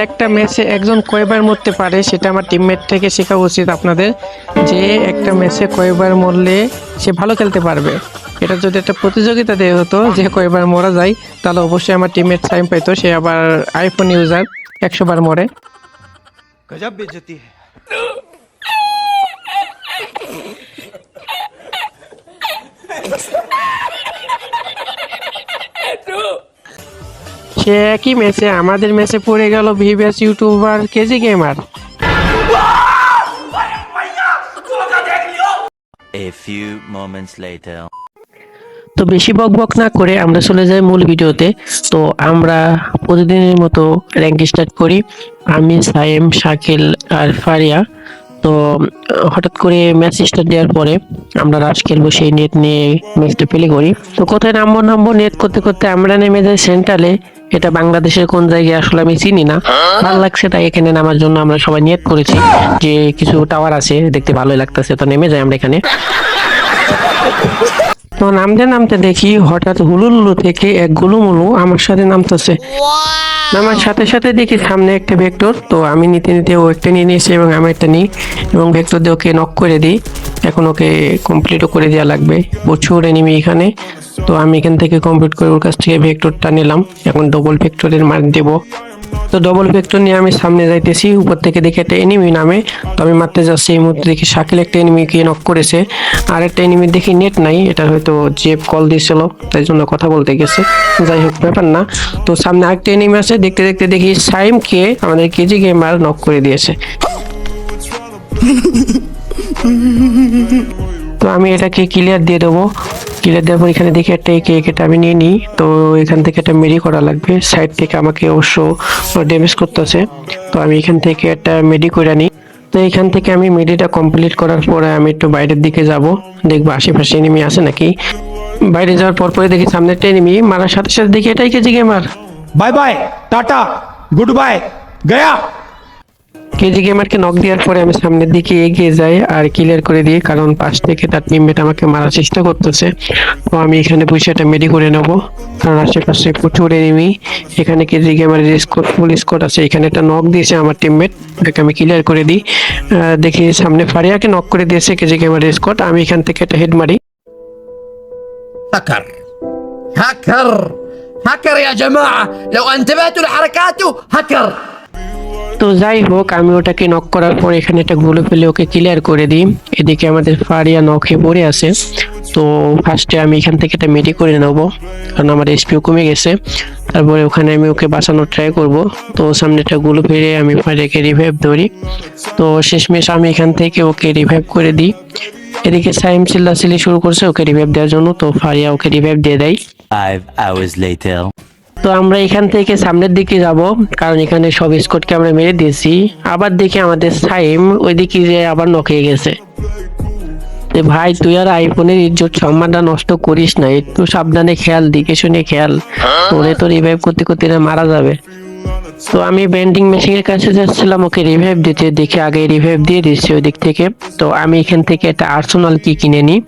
একটা ম্যাচে একজন কয়বার মরতে পারে সেটা আমার টিমমেট থেকে শেখা উচিত আপনাদের, যে একটা ম্যাচে কয়বার মরলে সে ভালো খেলতে পারবে। এটা যদি একটা প্রতিযোগিতা দেওয়া হতো যে কয়বার মরা যায়, তাহলে অবশ্যই আমার টিমমেট টাইম পাইতো। সে আবার আইফোন ইউজার, 100 বার মরে। गजब बेइज्जती है। সে একই ম্যাচে আমাদের ম্যাচে পড়ে গেল VVS YouTuber KG gamer. A few moments later. তো বেশি বক বক না করে আমরা চলে যাই মূল ভিডিওতে। তো আমরা প্রতিদিনের মতো র্যাঙ্ক স্টার্ট করি, আমি, সাইম, শাকিল আর ফারিয়া। তো হঠাৎ করে ম্যাচ স্টার্ট দেওয়ার পরে আমরা রাশ খেলবো সেই নেট নিয়ে ম্যাচটা প্লে করি। তো কোথায় নামবো নেট করতে করতে আমরা নেমে যাই সেন্ট্রালে। এটা বাংলাদেশের কোন জায়গায় আসলে আমি চিনি না, ভালো লাগছে তাই এখানে নামার জন্য আমরা সবাই নিয়ত করেছি যে কিছু টাওয়ার আছে, দেখতে ভালোই লাগতেছে, তো নেমে যাই আমরা এখানে। তো নামতে নামতে দেখি হঠাৎ হুলুলুলু থেকে এক গুলুমুলু আমার সাথে নামতেছে। নামার সাথে সাথে দেখি সামনে একটা ভেক্টর। তো আমি নিতে ও একটা নিয়ে নিয়েছি এবং আমি একটা নিই এবং ভেক্টর দিয়ে ওকে নক করে দিই। এখন ওকে কমপ্লিটও করে দেওয়া লাগবে, প্রচুর এনিমি এখানে। তো আমি এখান থেকে কমপ্লিট করে ওর কাছ থেকে ভেক্টরটা নিলাম, এখন ডবল ভেক্টরের মার দেবো। তো ডবল ভেক্টর নিয়ে আমি সামনে যাইতেছি, উপর থেকে দেখে একটা এনিমি নামে। তো আমি মারতে যাচ্ছি, এই মুহূর্তে দেখি শাকিল একটা এনিমিকে নক করেছে, আর একটা এনিমি দেখি নেট নাই, এটা হয়তো জেব কল দিয়েছিল তাই জন্য কথা বলতে গেছে, যাই হোক ব্যাপার না। তো সামনে আরেকটা এনিমি আছে, দেখতে দেখতে দেখি সাইমকে আমাদের কেজি গেমার নক করে দিয়েছে। তো আমি এটাকে ক্লিয়ার দিয়ে দেবো। ক্লিয়ার দেওয়ার পর এখানে দেখি একটা একেটা আমি নিয়ে নিই। তো এখান থেকে একটা মেডি করা লাগবে, সাইড থেকে আমাকে অবশ্য ড্যামেজ করতেছে। তো আমি এখান থেকে একটা মেডি করে নিই। তো এখান থেকে আমি মেডিটা কমপ্লিট করার পরে আমি একটু বাইরের দিকে যাব, দেখবো আশেপাশে এনিমি আছে নাকি। বাইরে যাওয়ার পরে দেখি সামনে একটা এনিমি, মারার সাথে সাথে দেখি এটাই KG gamer. Bye bye tata goodbye गया। কেজি গেমারকে নক দেওয়ার পরে আমি সামনের দিকে এগিয়ে যাই আর ক্লিয়ার করে দিই, কারণ পাশ থেকে তার টিমমেট আমাকে মারার চেষ্টা করতেছে। তো আমি এখানে বসে একটা মেডি করে নেব, কারণ আশেপাশে প্রচুর এনিমি। এখানে কেজি গেমারের স্কোর ফুল স্কোর আছে, এখানে একটা নক দিয়েছে আমার টিমমেট, এটাকে আমি ক্লিয়ার করে দিই। দেখি সামনে ফারিয়াকে নক করে দিয়েছে কেজি গেমারের স্কোর, আমি এখান থেকে একটা হেড মারি। هاكر هاكر هاكر يا جماعة لو انتبهتوا لحركاته هاكر। তো যাই হোক, আমি ওটাকে নক করার পর এখানে একটা গুলো ফেলে ওকে ক্লিয়ার করে দিই। এদিকে আমাদের ফারিয়া নক হয়ে পড়ে আছে। তো ফার্স্টে আমি এখান থেকে একটা মেডি করে নেব, কারণ আমার এসপিও কমে গেছে। তারপরে ওখানে আমি ওকে বাঁচানোর ট্রাই করব। তো সামনে একটা গুলো ফেলে আমি ফারিয়াকে রিভাইভ ধরি। তো শেষমেশ আমি এখান থেকে ওকে রিভাইভ করে দিই। এদিকে সাইম চিল্লাচিল্লি শুরু করছে ওকে রিভাইভ দেওয়ার জন্য, তো ফারিয়া ওকে রিভাইভ দিয়ে দেয়। 5 hours later. তো আমরা এখান থেকে সামনের দিকে যাব, কারণ এখানে সব স্কোরকে আমরা মেরে দিয়েছি। আবার দেখি আমাদের সাইম ওইদিকে যে আবার নক হয়ে গেছে। ভাই তুই আর আইফোনের ইজ্জত সম্মানটা নষ্ট করিস না, একটু সাবধানে খেয়াল, দিকে শুনে খেয়াল, তোরে তো রিভাইভ করতে করতে মারা যাবে। তো আমি বেন্ডিং মেশিনের কাছে যাচ্ছিলাম ওকে রিভাইভ দিতে, দেখে আগে রিভাইভ দিয়ে দিচ্ছে ওই দিক থেকে। তো আমি এখান থেকে একটা আর্সেনাল কি কিনে নিই।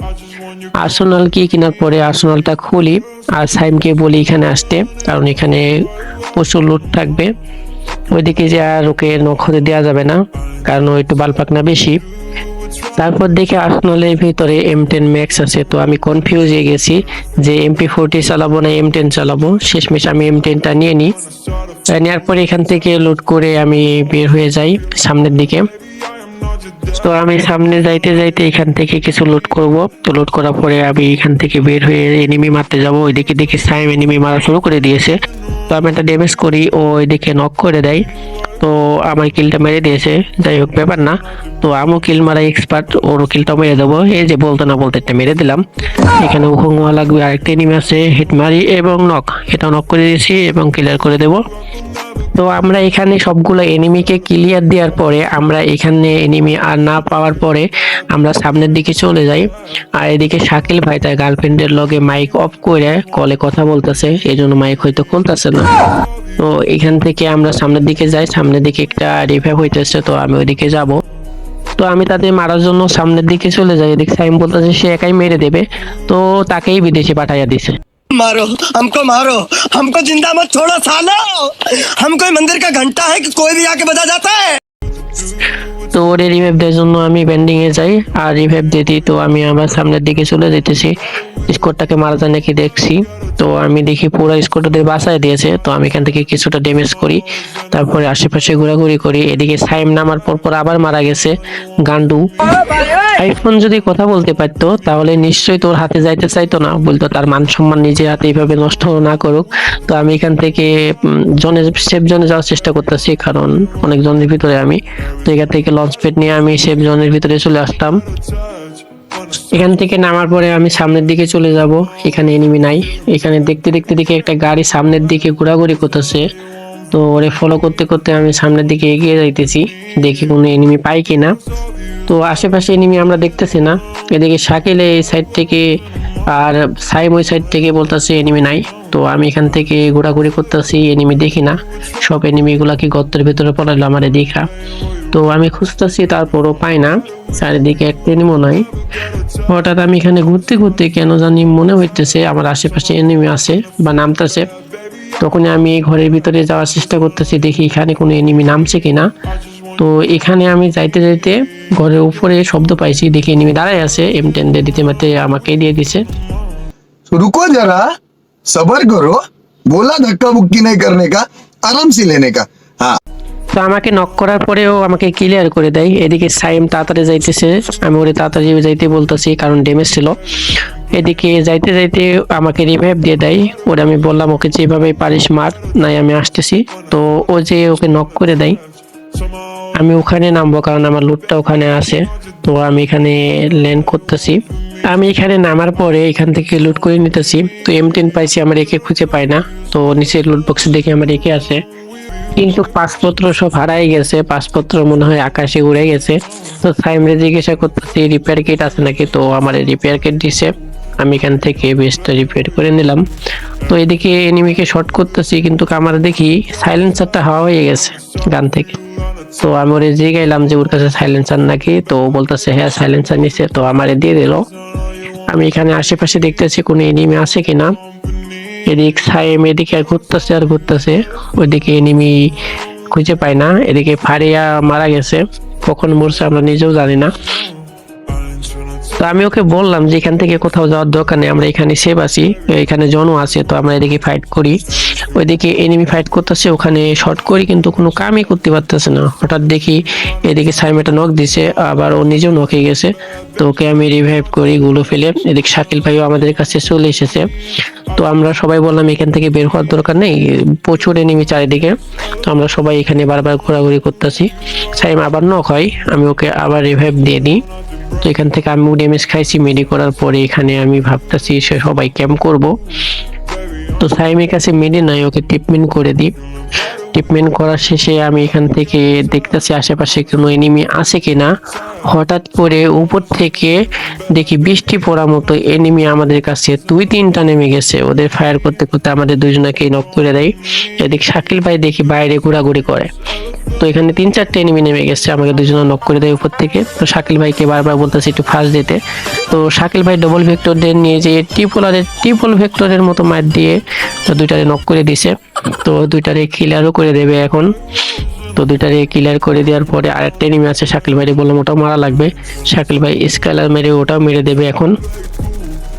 আর্সেনাল কি কেনার পরে আর্সেনালটা খুলি আর সাইমকে বলি এখানে আসতে, কারণ এখানে প্রচুর লুট থাকবে। ওইদিকে যে আর ওকে নক হতে দেওয়া যাবে না, কারণ ও একটু বালপাকনা বেশি। তারপর দেখে আর্সেনালের ভিতরে M10 ম্যাক্স আছে। তো আমি কনফিউজ হয়ে গেছি যে MP40 চালাবো না M10 চালাবো। শেষমেশ আমি M10টা নিয়ে নিই। নেওয়ার পরে এখান থেকে লুট করে আমি বের হয়ে যাই সামনের দিকে। তো আমি সামনে যাইতে যাইতে এখান থেকে কিছু লুট করব। তো লুট করার পরে আমি এখান থেকে বের হয়ে এনিমি মারতে যাব। ওইদিকে দেখি সাইম এনিমি মারা শুরু করে দিয়েছে। তো আমি একটা ড্যামেজ করি, ও ওইদিকে নক করে দেয়। তো আমার কিলটা মেরে দিয়েছে, যাই হোক ব্যাপার না। তো আমিও কিল মারা এক্সপার্ট, ওরও কিলটা মেরে দেবো। এই যে বলতে না বলতে একটা মেরে দিলাম। এখানে হুঙ্গা লাগবে, আরেকটা এনিমি আছে, হিট মারি এবং নক, এটা নক করে দিয়েছি এবং ক্লিয়ার করে দেবো। তো আমরা এখানে সবগুলো এনিমিকে ক্লিয়ার দেওয়ার পরে আমরা এখানে এনিমি আর না পাওয়ার পরে আমরা সামনের দিকে চলে যাই। আর এদিকে শাকিল ভাই তার গার্লফ্রেন্ডের লগে মাইক অফ করে কলে কথা বলতেছে, এই জন্য মাইক হয়তো খুলতেছে না। তো এখান থেকে আমরা সামনের দিকে যাই, সামনের দিকে একটা রিভাইভ হইতেছে, তো আমি ওইদিকে যাব। তো আমি তাদের মারার জন্য সামনের দিকে চলে যাই। এদিকে সাইম বলতেছে সে একাই মেরে দেবে, তো তাকেই বিদেশে পাঠাইয়া দিছে। मारो हमको जिंदा मत छोड़ो सालो। हम कोई मंदिर का घंटा है कि कोई भी आके बजा जाता है। তো ওরে রিভাইভ দেওয়ার জন্য আমি বেন্ডিং এ যাই, আর রিভাইভ দিয়ে দিই। তো আমি আবার সামনের দিকে চলে যেতেছি, স্কোরটাকে মারা যায় নাকি দেখছি। তো আমি দেখি পুরো স্কোরটাদের বাঁচায় দিয়েছে। তো আমি এখান থেকে কিছুটা ড্যামেজ করি, তারপরে আশেপাশে ঘোরাঘুরি করি। এদিকে সাইম নামার পর আবার মারা গেছে গান্ডু। আইফোন যদি কথা বলতে পারতো তাহলে নিশ্চয়ই তোর হাতে যাইতে চাইতো না, বলতো তার মান সম্মান নিজের হাতে এইভাবে নষ্ট না করুক। তো আমি এখান থেকে সেফ জোনে যাওয়ার চেষ্টা করতেছি, কারণ অনেক জনের ভিতরে আমি। তো এখান থেকে লঞ্চ প্যাড নিয়ে আমি সেফ জোনের ভিতরে চলে আসলাম। এখান থেকে নামার পরে আমি সামনের দিকে চলে যাব, এখানে এনিমি নাই। এখানে দেখতে দেখতে দেখি একটা গাড়ি সামনের দিকে ঘোরাঘুরি করতেছে। তো ওরে ফলো করতে করতে আমি সামনের দিকে এগিয়ে যাইতেছি, দেখি কোনো এনিমি পাই কিনা। তো আশেপাশে এনিমি আমরা দেখতেছি না। এদিকে শাকিল এই সাইড থেকে আর সাইম ওই সাইড থেকে বলতেছে এনিমি নাই। তো আমি এখান থেকে ঘোরাঘুরি করতেছি, এনিমি দেখি না। সব এনিমিগুলা কি গর্তের ভিতরে পড়াইলো আমার দেখা। তো আমি খুঁজতেছি, তারপরও পাই না, চারিদিকে একটা এনিমো নাই। হঠাৎ আমি এখানে ঘুরতে ঘুরতে কেন জানি মনে হইতেছে আমার আশেপাশে এনিমি আছে বা নামতেছে। তখনই আমি ঘরের ভিতরে যাওয়ার চেষ্টা করতেছি, দেখি এখানে কোনো এনিমি নামছে কিনা। তো এখানে আমি যাইতে যাইতে ঘরের উপরে শব্দ পাইছি, দেখি এনিমি দাঁড়ায় আছে, M10 দিয়ে দিতে মাতে আমাকে দিয়ে দিছে। रुको जरा सबर करो बोला धक्का मुक्की नहीं करने का आराम से लेने का हाँ তো আমাকে নক করার পরেও আমাকে ক্লিয়ার করে দেয়। এদিকে সাইম তাড়াতাড়ি যাইতেছে, আমি ওরে তাড়াতাড়ি যাইতে বলতেছি কারণ ড্যামেজ ছিল। এদিকে যাইতে যাইতে আমাকে রিভাইভ দিয়ে দেয়। ওরে আমি বললাম ওকে যেভাবে পারিস মার, নাই আমি আসতেছি। তো ও যে ওকে নক করে দেয়, আমি ওখানে নামবো কারণ আমার লুটটা ওখানে আছে। তো আমি এখানে ল্যান্ড করতেছি। আমি এখানে নামার পরে এখান থেকে লুট করে নিতেছি। তো M10 পাইছি, আমার একে খুঁজে পাই না। তো নিচের লুট বক্সে দেখি আমার একে আছে, কিন্তু পাসপত্র সব হারাই গেছে। পাসপত্র মনে হয় আকাশে উড়ে গেছে। তো সাইমরে জিজ্ঞাসা করতেছি রিপেয়ার কিট আছে নাকি। তো আমার রিপেয়ার কিট দিছে, আমি এখান থেকে বেস্টটা রিপেয়ার করে নিলাম। তো এদিকে এনিমিকে শর্ট করতেছি, কিন্তু আমার দেখি সাইলেন্সারটা হাওয়া হয়ে গেছে গান থেকে। তো আমি ওরে জিজ্ঞাইলাম যে ওর কাছে সাইলেন্সার নাকি। তো বলতেছে হ্যাঁ সাইলেন্সার নিছে। তো আমারে দিয়ে দিল। আমি এখানে আশেপাশে দেখতেছি কোনো এনিমি আছে কিনা। এদিক সাইম এদিকে ঘুরতেছে আর ঘুরতেছে, ওইদিকে এনিমি খুঁজে পাই না। এদিকে ফারিয়া মারা গেছে, কখন মরছে আমরা নিজেও জানি না। তো আমি ওকে বললাম যে এখান থেকে কোথাও যাওয়ার দরকার নেই, আমরা এখানে সেভ আছি, এখানে জনও আছে। তো আমরা এদিকে ফাইট করি, ওইদিকে এনিমি ফাইট করতেছে, ওখানে শর্ট করি কিন্তু কোনো কামই করতে পারতেছে না। হঠাৎ দেখি এদিকে সাইম একটা নক দিছে, আবার ও নিজেও নক হয়ে গেছে। তো ওকে আমি রিভাইভ করি গুলো ফেলে। এদিকে শাকিল ভাইও আমাদের কাছে চলে এসেছে। তো আমরা সবাই বললাম এখান থেকে বের হওয়ার দরকার নেই, প্রচুর এনিমি চারিদিকে। তো আমরা সবাই এখানে বারবার ঘোরাঘুরি করতেছি। সাইম আবার নক হয়, আমি ওকে আবার রিভাইভ দিয়ে দিই। তো এখান থেকে আমি ড্যামেজ খাইছি মেডি করার পরে। এখানে আমি ভাবতেছি সে সবাই ক্যাম্প করব। তো সাইমের কাছে মেডি নাই, ওকে ট্রিটমেন্ট করে দিই। ট্রিটমেন্ট করার শেষে আমি এখান থেকে দেখতেছি আশেপাশে কোনো এনিমি আছে কিনা। হঠাৎ করে উপর থেকে দেখি বৃষ্টি পড়ার মতো এনিমি আমাদের কাছে 2-3টা নেমে গেছে। ওদের ফায়ার করতে করতে আমাদের দুজনকে নক করে দেয়। এদিকে শাকিল ভাই দেখি বাইরে ঘোরাঘুরি করে। তো এখানে 3-4টে এনিমি নেমে গেছে, আমাকে দুজনে নক করে দেয় উপর থেকে। তো শাকিল ভাইকে বারবার বলতেছি একটু ফাস্ট দিতে। তো শাকিল ভাই ডবল ভেক্টরদের নিয়ে যে ট্রিপল ভেক্টরের মতো মার দিয়ে তো দুইটারে নক করে দিছে। তো দুইটারে ক্লিয়ারও করে দেবে এখন। তো দুইটারে ক্লিয়ার করে দেওয়ার পরে আরেকটা এনিমি আছে, শাকিল ভাইরে বললাম ওটাও মারা লাগবে। শাকিল ভাই স্কাইলার মেরে ওটাও মেরে দেবে এখন।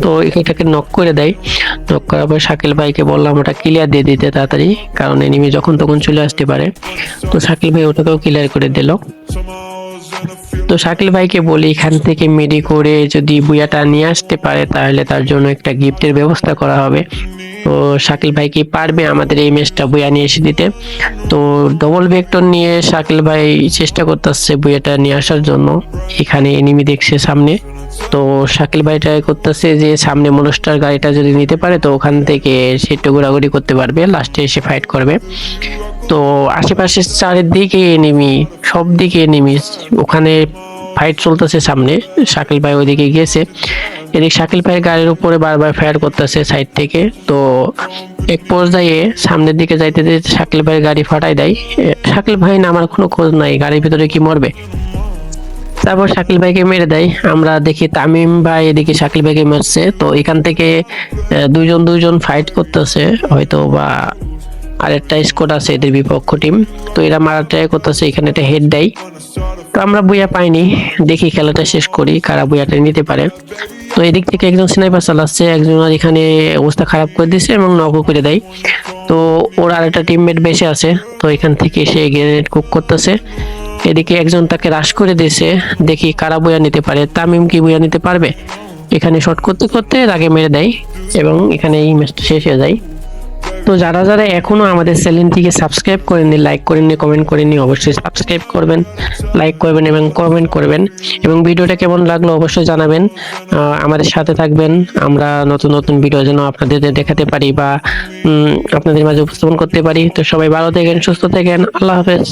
তো এটাকে নক করে দেয়। নক করার পর শাকিল ভাইকে বললাম ওটা ক্লিয়ার দিয়ে দিতে তাড়াতাড়ি, কারণ এনিমি যখন তখন চলে আসতে পারে। তো শাকিল ভাই ওটাকেও ক্লিয়ার করে দিল। তো শাকিল ভাইকে বলি এখান থেকে মেডি করে যদি বুয়াটা নিয়ে আসতে পারে তাহলে তার জন্য একটা গিফটের ব্যবস্থা করা হবে। তো শাকিল ভাই কি পারবে আমাদের এই ম্যাচটা বুয়া নিয়ে এসে দিতে। তো ডবল ভেক্টর নিয়ে শাকিল ভাই চেষ্টা করতেছে বুয়াটা নিয়ে আসার জন্য। এখানে এনিমি দেখছে সামনে। তো শাকিল ভাই ট্রাই করতেছে যে সামনে মনস্টার গাড়িটা যদি নিতে পারে তো ওখান থেকে সে একটু ঘোরাঘুরি করতে পারবে, লাস্টে এসে ফাইট করবে। তো আশেপাশে চারিদিকে এনিমি, সব দিকে এনিমি, ওখানে ফাইট চলতেছে সামনে। শাকিল ভাই ওইদিকে গিয়েছে। এদিকে শাকিল ভাই গাড়ির উপরে বারবার ফায়ার করতেছে সাইড থেকে। তো এক পর্যায়ে সামনের দিকে যাইতে যেতে শাকিল ভাই গাড়ি ফাটাই দেয়। শাকিল ভাই না আমার কোনো খোঁজ নাই, গাড়ির ভিতরে কি মরবে। তারপর শাকিল ভাইকে মেরে দেয়। আমরা দেখি তামিম ভাই এদিকে শাকিল ভাইকে মারছে। তো এখান থেকে দুইজন ফাইট করতেছে, হয়তো বা আরেকটা স্কোয়াড আছে এদের বিপক্ষ টিম। তো এরা মারার ট্রাই করতেছে, এখানে একটা হেড দেয়। তো আমরা বুয়া পাইনি, দেখি খেলাটা শেষ করি কারা বুয়াটা নিতে পারে। তো এদিক থেকে একজন স্নাইপার চালাচ্ছে, একজন এখানে অবস্থা খারাপ করে দিচ্ছে এবং নকও করে দেয়। তো ওর আরেকটা টিমমেট বেঁচে আছে, তো এখান থেকে সে গ্রেনেড কুক করতেছে। এদিকে একজন তাকে রাশ করে দিয়েছে, দেখি কারা বুয়া নিতে পারে। তামিম কি বুয়া নিতে পারবে? এখানে শট করতে করতে তাকে মেরে দেয় এবং এখানে এই ম্যাচটা শেষ হয়ে যায়। তো যারা যারা এখনো আমাদের চ্যানেলটিকে সাবস্ক্রাইব করেননি, লাইক করেননি, কমেন্ট করেননি, অবশ্যই সাবস্ক্রাইব করবেন, লাইক করবেন এবং কমেন্ট করবেন এবং ভিডিওটা কেমন লাগলো অবশ্যই জানাবেন। আমাদের সাথে থাকবেন, আমরা নতুন নতুন ভিডিও যেন আপনাদের দেখাতে পারি বা আপনাদের মাঝে উপস্থাপন করতে পারি। তো সবাই ভালো থাকেন, সুস্থ থাকেন, আল্লাহ হাফেজ।